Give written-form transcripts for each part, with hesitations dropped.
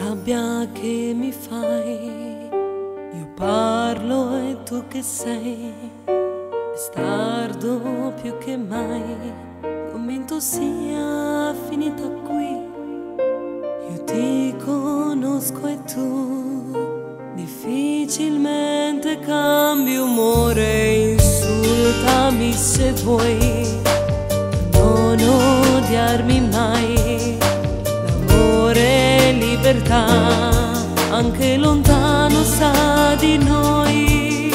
rabbia che mi fai, io parlo e tu che sei, testardo più che mai, convinto sia finita qui. Io ti conosco e tu difficilmente cambi umore, insultami se vuoi, non odiarmi mai. L'amore, libertà, anche lontano sa di noi.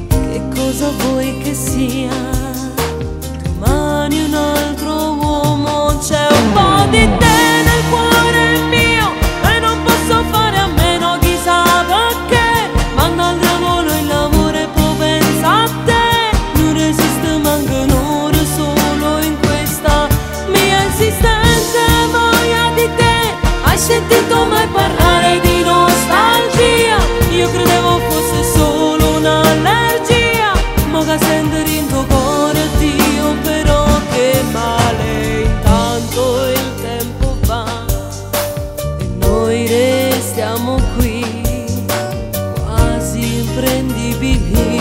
Che cosa vuoi che sia? Domani un altro uomo, c'è un po' di te nel cuore mio e non posso fare a meno, chissà perché. Manda al diavolo il l'amore, poi pensa a te. Non resiste manco un'ora solo in questa mia esistenza, voglia di te. Hai sentito mai parlare di nostalgia? Io credevo fosse solo un'allergia, ma che sento in tuo cuore, Dio, però che male. Intanto il tempo va e noi restiamo qui, quasi imprendibili.